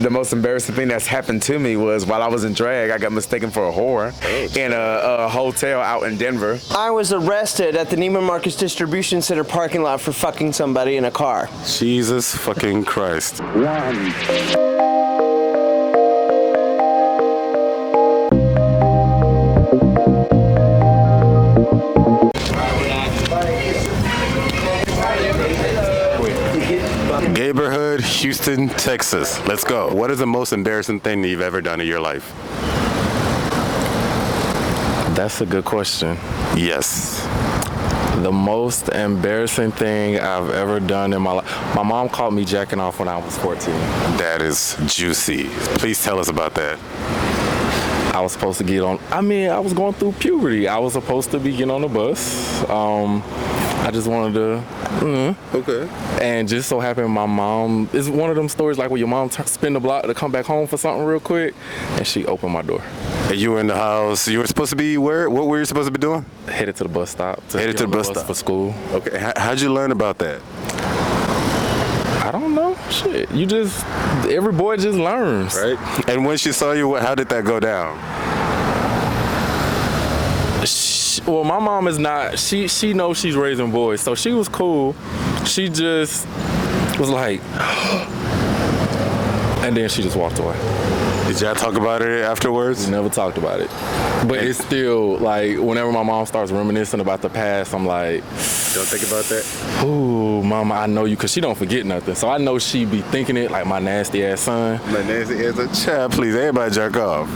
The most embarrassing thing that's happened to me was while I was in drag, I got mistaken for a whore in a hotel out in Denver. I was arrested at the Neiman Marcus Distribution Center parking lot for fucking somebody in a car. Jesus fucking Christ. Neighborhood, Houston, Texas. Let's go. What is the most embarrassing thing that you've ever done in your life? That's a good question. Yes. The most embarrassing thing I've ever done in my life. My mom caught me jacking off when I was 14. That is juicy. Please tell us about that. I was supposed to get on, I was going through puberty. I was supposed to be getting on the bus. I just wanted to, Okay. And just so happened my mom, it's one of them stories like where your mom spin the block to come back home for something real quick, and she opened my door. And you were in the house. You were supposed to be where? What were you supposed to be doing? Headed to the bus stop. Headed to the bus stop for school. Okay. How'd you learn about that? I don't know. Shit. Every boy just learns. Right. And when she saw you, how did that go down? Well, my mom is not, she knows she's raising boys, so she was cool. She just was like, and then she just walked away. Did y'all talk about it afterwards? We never talked about it. But it's still, like, whenever my mom starts reminiscing about the past, I'm like, Don't think about that? ooh, mama, I know you, because she don't forget nothing. So I know she be thinking it like my nasty ass son. My nasty ass a child, please, everybody jerk off.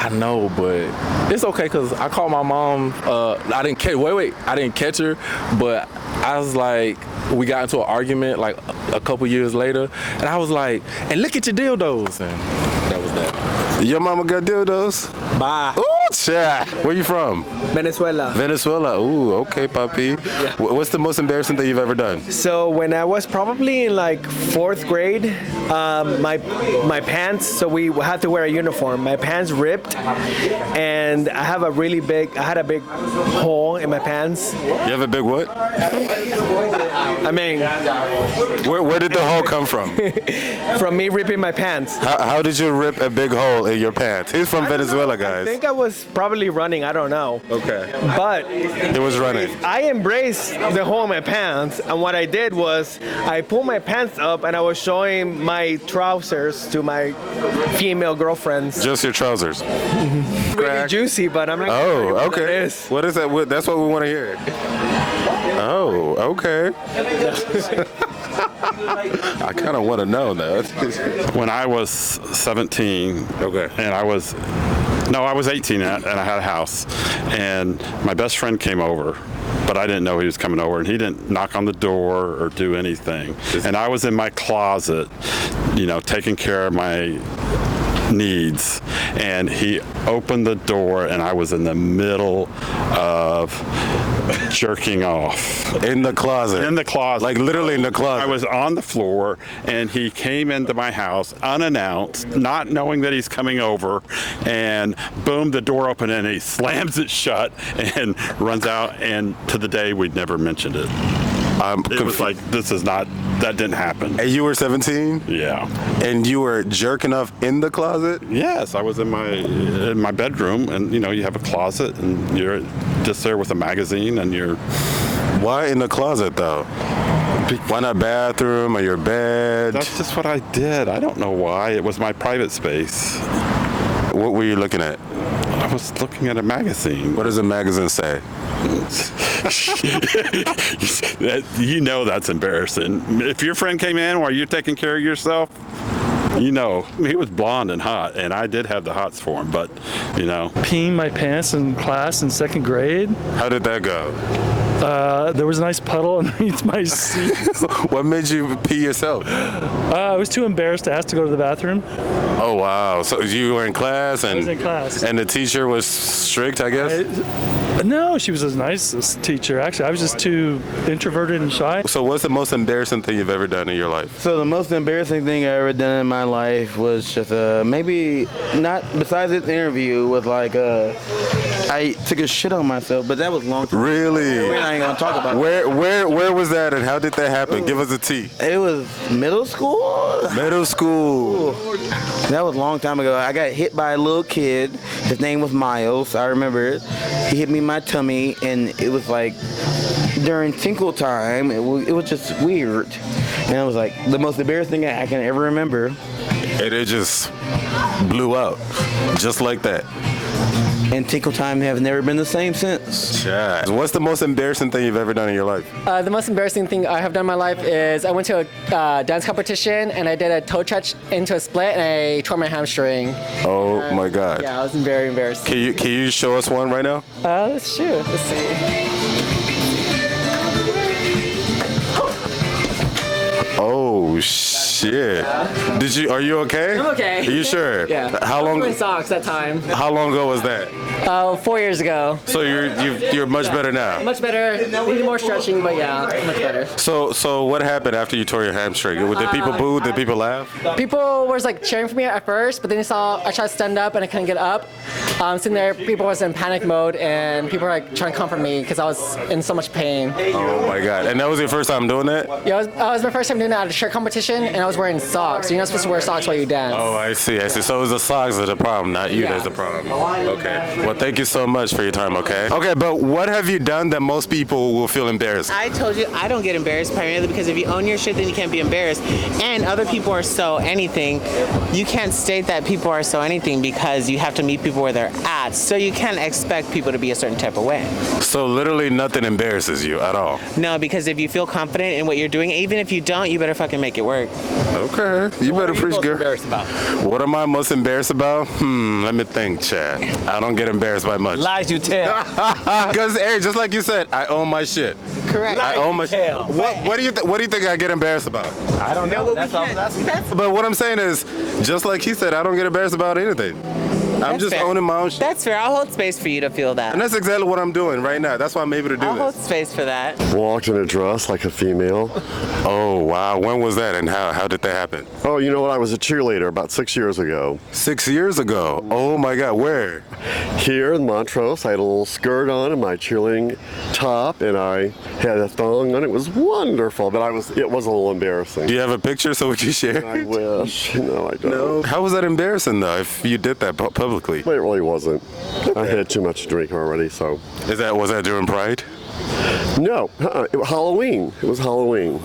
I know, but it's okay because I called my mom. I didn't catch her, but I was like, we got into an argument like a couple years later, and I was like, and look at your dildos, and that was that. Your mama got dildos? Bye. Ooh, child. Where you from? Venezuela. Venezuela. Ooh, okay, papi. Yeah. What's the most embarrassing thing you've ever done? So when I was probably in like 4th grade, my pants, so we had to wear a uniform. My pants ripped, and I had a big hole in my pants. You have a big what? I mean, Where did the hole come from? from me ripping my pants. How did you rip a big hole in your pants? He's from Venezuela, guys. I think I was probably running, I don't know. Okay. But It was running. I embraced the hole in my pants, and what I did was I pulled my pants up and I was showing my trousers to my female girlfriends. Just your trousers. Really juicy, but I'm not Oh, sure what okay. it is. What is that? That's what we want to hear. Oh, okay. I kind of want to know that. When I was 17, Okay. and I was 18 and I had a house, and my best friend came over, but I didn't know he was coming over, and he didn't knock on the door or do anything. And I was in my closet, taking care of my needs, and he opened the door, and I was in the middle of jerking off. In the closet. In the closet. Like literally in the closet. I was on the floor, and he came into my house unannounced, not knowing that he's coming over, and boom, the door opened, and he slams it shut and runs out, and to the day we'd never mentioned it. It was like, that didn't happen. And you were 17? Yeah. And you were jerking off in the closet? Yes, I was in my bedroom, and you have a closet, and you're just there with a magazine, and you're... Why in the closet though? Why not bathroom or your bed? That's just what I did. I don't know why. It was my private space. What were you looking at? I was looking at a magazine. What does the magazine say? That's embarrassing. If your friend came in while you're taking care of yourself, he was blonde and hot, and I did have the hots for him, but, Peeing my pants in class in 2nd grade. How did that go? There was a nice puddle underneath my seat. What made you pee yourself? I was too embarrassed to ask to go to the bathroom. Oh, wow. So you were in class, and I was in class. And the teacher was strict, I guess? No, she was a nice teacher, actually. I was just too introverted and shy. So what's the most embarrassing thing you've ever done in your life? So the most embarrassing thing I ever done in my life was just maybe not besides this interview was like I took a shit on myself, but that was long time. Really? We're not even gonna talk about Where was that and how did that happen? Give us a tea. It was middle school. Middle school. That was a long time ago. I got hit by a little kid. His name was Miles. I remember it. He hit me in my tummy, and it was like during tinkle time. It was just weird, and it was like the most embarrassing thing I can ever remember. And it just blew out, just like that. And tinkle time have never been the same since. Yeah. What's the most embarrassing thing you've ever done in your life? The most embarrassing thing I have done in my life is I went to a dance competition and I did a toe touch into a split and I tore my hamstring. Oh my God. Yeah, I was very embarrassed. Can you show us one right now? Let's shoot. Let's see. Oh shit! Are you okay? I'm okay. Are you sure? Yeah. How long? I was wearing socks that time. How long ago was that? 4 years ago. So you're much better now. Much better. Needed more stretching, but yeah, much better. So what happened after you tore your hamstring? Did people boo? Did people laugh? People was like cheering for me at first, but then they saw I tried to stand up and I couldn't get up. Sitting there, people was in panic mode and people were like trying to comfort me because I was in so much pain. Oh my God! And that was your first time doing that? Yeah, it was my first time doing that at a shirt competition, and I was wearing socks. You're not supposed to wear socks while you dance. Oh, I see. So it was the socks that are the problem, not you Yeah. that's the problem. Okay. Well, thank you so much for your time, okay? Okay, but what have you done that most people will feel embarrassed? I told you I don't get embarrassed primarily because if you own your shit, then you can't be embarrassed. And other people are so anything. You can't state that people are so anything because you have to meet people where they're at. So you can't expect people to be a certain type of way. So literally nothing embarrasses you at all? No, because if you feel confident in what you're doing, even if you don't, you better fucking make it work. Okay. You better preach, girl. Embarrassed about? What am I most embarrassed about? Let me think, Chad. I don't get embarrassed by much. Lies you tell. Because, hey, just like you said, I own my shit. Correct. I own my shit. What do you think I get embarrassed about? I don't know. That's all. But what I'm saying is, just like he said, I don't get embarrassed about anything. I'm That's just fair. owning my own shit. That's fair. I'll hold space for you to feel that. And that's exactly what I'm doing right now. That's why I'm able to do I'll hold this. space for that. Walked in a dress like a female. Oh, wow. When was that and how did that happen? Oh, you know what? I was a cheerleader about 6 years ago. 6 years ago? Oh, my God. Where? Here in Montrose, I had a little skirt on and my cheerleading top, and I had a thong on. It was wonderful, but it was a little embarrassing. Do you have a picture so we can share? I wish. No, I don't. No. How was that embarrassing, though, if you did that publicly? But it really wasn't. I had too much to drink already, so. Was that during Pride? No, it was Halloween. It was Halloween.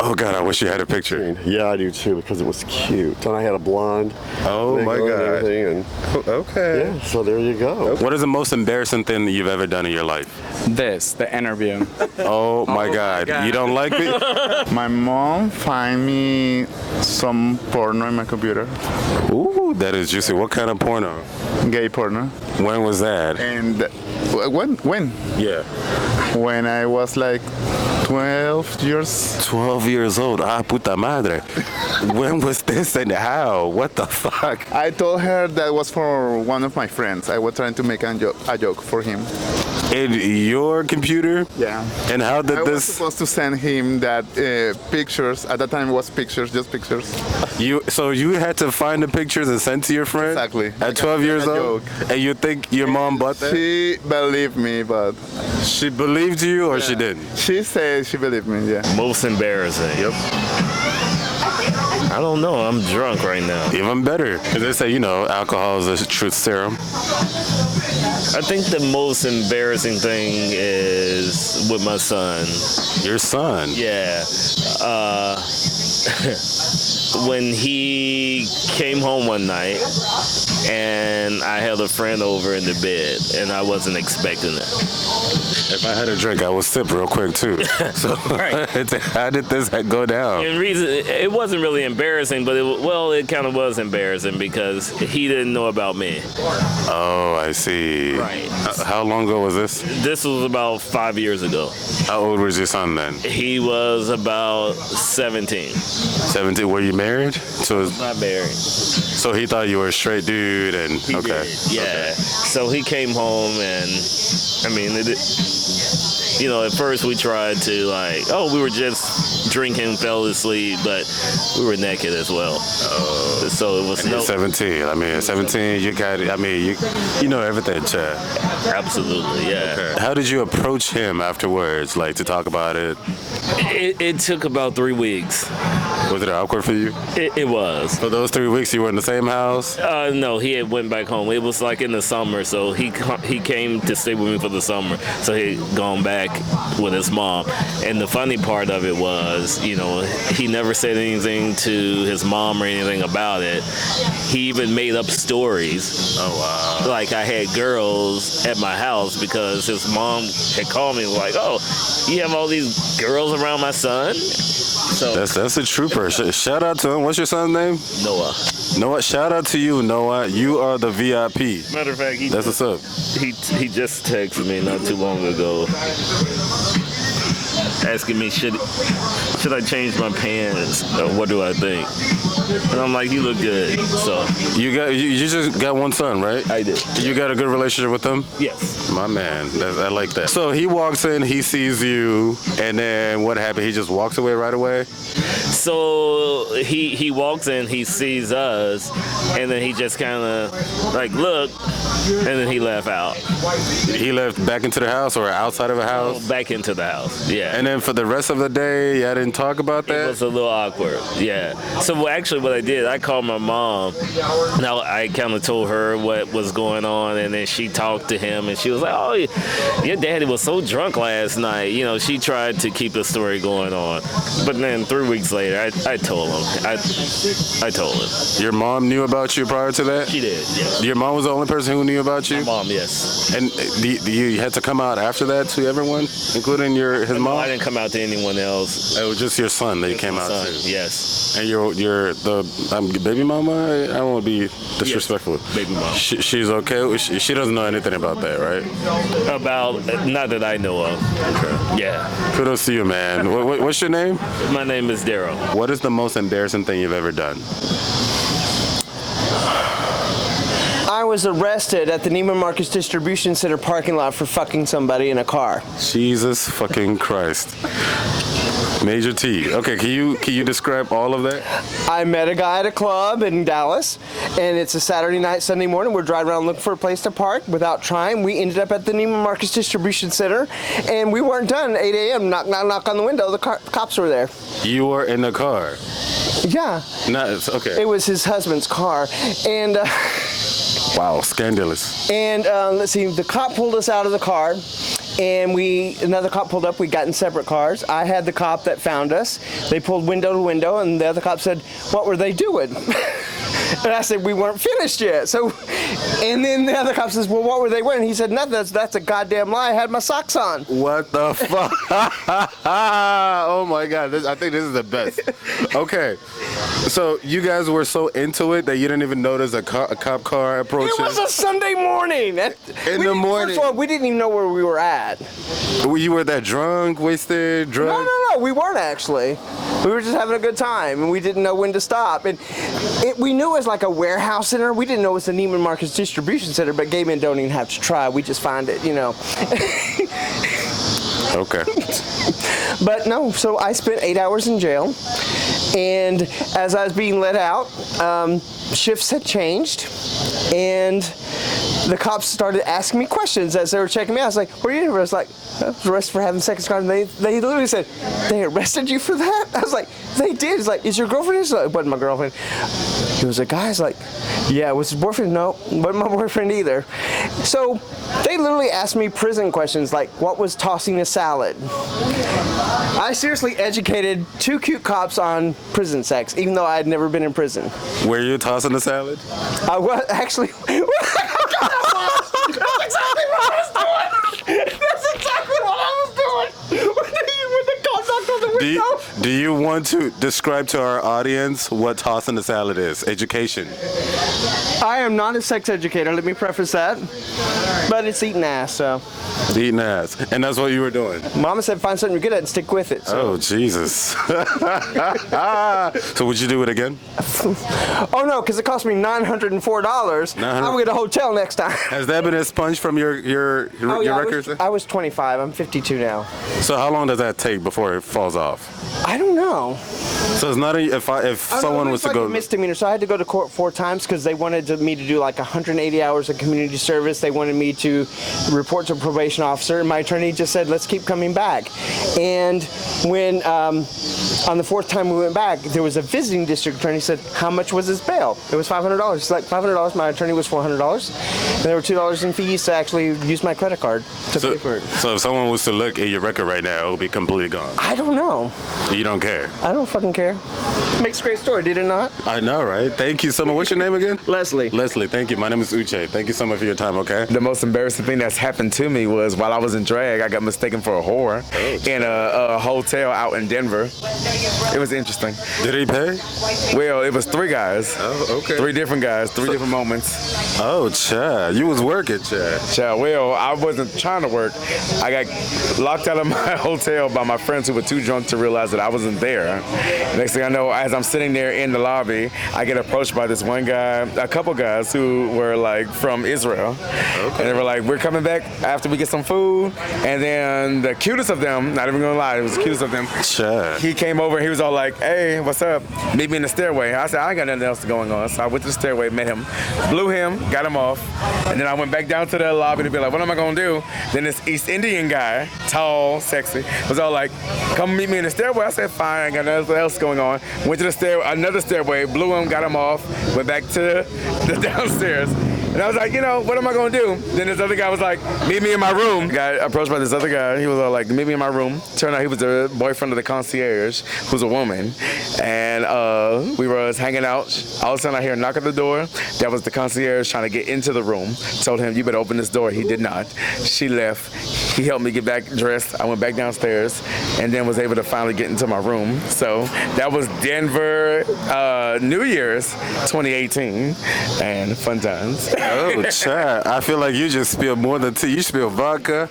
Oh, God, I wish you had a picture. Yeah, I do too, because it was cute. And I had a blonde. Oh, my wig on and God. everything, and Okay. yeah, so there you go. What is the most embarrassing thing that you've ever done in your life? The interview. Oh, my God. You don't like me? My mom find me some porno in my computer. Ooh, that is juicy. What kind of porno? Gay porno. When was that? And when? Yeah. When I was like 12 years. 12 years old. Ah, puta madre. When was this and how? What the fuck? I told her that was for one of my friends. I was trying to make a joke for him. In your computer? Yeah. And how did I was this? supposed to send him that pictures. At that time, it was pictures, just pictures. So you had to find the pictures and send to your friend? Exactly. At 12 years old? And you think your mom bought that? She believed me, but She believed you or she didn't? she said she believed me. Yeah. Most embarrassing. Yep. I don't know. I'm drunk right now. Even better. Because they say, alcohol is a truth serum. I think the most embarrassing thing is with my son. Your son? Yeah. When he came home one night and I held a friend over in the bed and I wasn't expecting it. If I had a drink, I would sip real quick too. So Right. how did this go down? And reason it wasn't really embarrassing, but it kind of was embarrassing because he didn't know about me. Oh, I see. Right. How long ago was this? This was about 5 years ago. How old was your son then? He was about 17. 17. Were you married? So Not married. So he thought you were a straight dude, and He okay. did, yeah. So he came home, and I mean, at first we tried to we were just drinking, fell asleep, but we were naked as well. So it was and you're 17. I mean, at 17, you got it. I mean, you know everything, Chad. Absolutely, yeah. Okay. How did you approach him afterwards, to talk about it? It took about 3 weeks. Was it awkward for you? It was. For those 3 weeks, you were in the same house? No, he had went back home. It was in the summer, so he came to stay with me for the summer. So he had gone back with his mom. And the funny part of it was, he never said anything to his mom or anything about it. He even made up stories. Oh, wow. Like I had girls at my house because his mom had called me oh, you have all these girls around my son? So that's a trooper. Shout out to him. What's your son's name? Noah. Noah, shout out to you, Noah. You are the VIP. Matter of fact, that's what's up. He just texted me not too long ago, asking me should I change my pants? What do I think? And I'm like, you look good. So you just got one son, right? I did. You got a good relationship with him? Yes. My man, I like that. So he walks in, he sees you, and then what happened? He just walks away right away? So he walks in, he sees us, and then he just kind of look, and then he left out. He left back into the house or outside of the house? Back into the house, yeah. And then for the rest of the day, I didn't talk about that? It was a little awkward, yeah. So actually what I did, I called my mom. Now I kind of told her what was going on, and then she talked to him, and she was like, oh, your daddy was so drunk last night. She tried to keep the story going on. But then 3 weeks later, I told him. I told him. Your mom knew about you prior to that? She did, yeah. Your mom was the only person who knew about you? My mom, yes. And you had to come out after that to everyone, including his mom? I didn't come out to anyone else. It was just your son that you came out to? Yes. And you're the baby mama? I don't want to be disrespectful. Yes, baby mama. She's okay? She doesn't know anything about that, right? Not that I know of. Okay. Yeah. Kudos to you, man. What's your name? My name is Daryl. What is the most embarrassing thing you've ever done? I was arrested at the Neiman Marcus Distribution Center parking lot for fucking somebody in a car. Jesus fucking Christ. Major T. Okay, can you describe all of that? I met a guy at a club in Dallas, and it's a Saturday night, Sunday morning. We're driving around looking for a place to park. Without trying, we ended up at the Neiman Marcus Distribution Center, and we weren't done. 8 a.m. Knock, knock, knock on the window. The cops were there. You were in the car? Yeah. Nice. Okay. It was his husband's car, and. Wow, scandalous. And let's see, the cop pulled us out of the car, and another cop pulled up. We got in separate cars. I had the cop that found us. They pulled window to window, and the other cop said, "What were they doing?" And I said, "We weren't finished yet." So, and then the other cop says, "Well, what were they wearing?" He said, "Nothing. That's a goddamn lie. I had my socks on." What the fuck? Oh my God! I think this is the best. Okay, so you guys were so into it that you didn't even notice a cop car approaching. It was a Sunday morning. In the morning. First of all, we didn't even know where we were at. You were that drunk, wasted, drunk? No, we weren't actually. We were just having a good time, and we didn't know when to stop. And we knew it was like a warehouse center. We didn't know it was the Neiman Marcus Distribution Center, but gay men don't even have to try. We just find it, Okay. But no, so I spent 8 hours in jail, and as I was being let out, shifts had changed, and the cops started asking me questions as they were checking me out. I was like, "Where are you?" I was like, "I was arrested for having sex crimes." And they literally said, "They arrested you for that?" I was like, "They did." He's like, "Is your girlfriend?" He's like, "It wasn't my girlfriend." He was a guy. He's like, "Yeah, was his boyfriend?" "No, wasn't my boyfriend either." So they literally asked me prison questions like, "What was tossing a salad?" I seriously educated 2 cute cops on prison sex, even though I had never been in prison. Were you tossing the salad? I was actually. That's exactly what I was doing. That's exactly what I was doing. When the cops knocked on the window. Do you want to describe to our audience what tossing the salad is? Education. I am not a sex educator, let me preface that. But it's eating ass, so. Eating ass. And that's what you were doing? Mama said find something you're good at and stick with it. So. Oh, Jesus. So would you do it again? Oh, no, because it cost me $904. I'll get a hotel next time. Has that been expunged from your records? I was 25. I'm 52 now. So how long does that take before it falls off? I don't know. So it's not if someone was to go. A misdemeanor, so I had to go to court 4 times because they wanted me to do like 180 hours of community service. They wanted me to report to a probation officer, and my attorney just said, "Let's keep coming back." And when on the 4th time we went back, there was a visiting district attorney said, "How much was his bail?" It was $500. It's like $500. My attorney was $400, and there were $2 in fees to actually use my credit card to pay for it. So if someone was to look at your record right now, it would be completely gone. I don't know. You don't care. I don't fucking care. Makes a great story, did it not? I know, right? Thank you so much. What's your name again? Leslie. Leslie, thank you. My name is Uche. Thank you so much for your time, okay? The most embarrassing thing that's happened to me was while I was in drag, I got mistaken for a whore in a hotel out in Denver. It was interesting. Did he pay? Well, it was 3 guys. Oh, okay. 3 different guys, 3 different moments. Oh, Chad. You was working, Chad. Chad, well, I wasn't trying to work. I got locked out of my hotel by my friends who were too drunk to realize that I wasn't there. Next thing I know, as I'm sitting there in the lobby, I get approached by this one guy, a couple guys who were like from Israel. Okay. And they were like, "We're coming back after we get some food." And then the cutest of them, not even gonna lie, it was the cutest of them. Chad. He came over and he was all like, "Hey, what's up? Meet me in the stairway." I said, "I ain't got nothing else going on." So I went to the stairway, met him, blew him, got him off. And then I went back down to the lobby to be like, "What am I gonna do?" Then this East Indian guy, tall, sexy, was all like, "Come meet me in the stairway." I said, "Fine, I got nothing else going on." Went to the another stairway, blew him, got him off, went back to the downstairs. And I was like, what am I gonna do? Then this other guy was like, "Meet me in my room." Got approached by this other guy. He was all like, "Meet me in my room." Turned out he was the boyfriend of the concierge, who's a woman. And we were hanging out. All of a sudden I hear a knock at the door. That was the concierge trying to get into the room. Told him, "You better open this door." He did not. She left. He helped me get back dressed. I went back downstairs and then was able to finally get into my room. So that was Denver New Year's 2018 and fun times. Oh, Chad. I feel like you just spilled more than tea. You spilled vodka,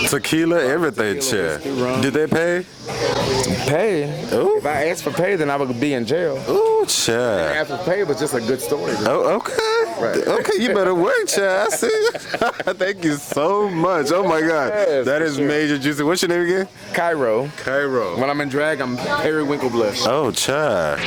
tequila, everything, Chad. Did they pay? Pay? Ooh. If I asked for pay, then I would be in jail. Ooh, Chad. Ask for pay was just a good story. Oh, okay. Right. Okay, you better work, Chad. I see. Thank you so much. Oh, my God. Yes, that is major juicy. What's your name again? Cairo. Cairo. When I'm in drag, I'm Harry Winklebush. Oh, Chad.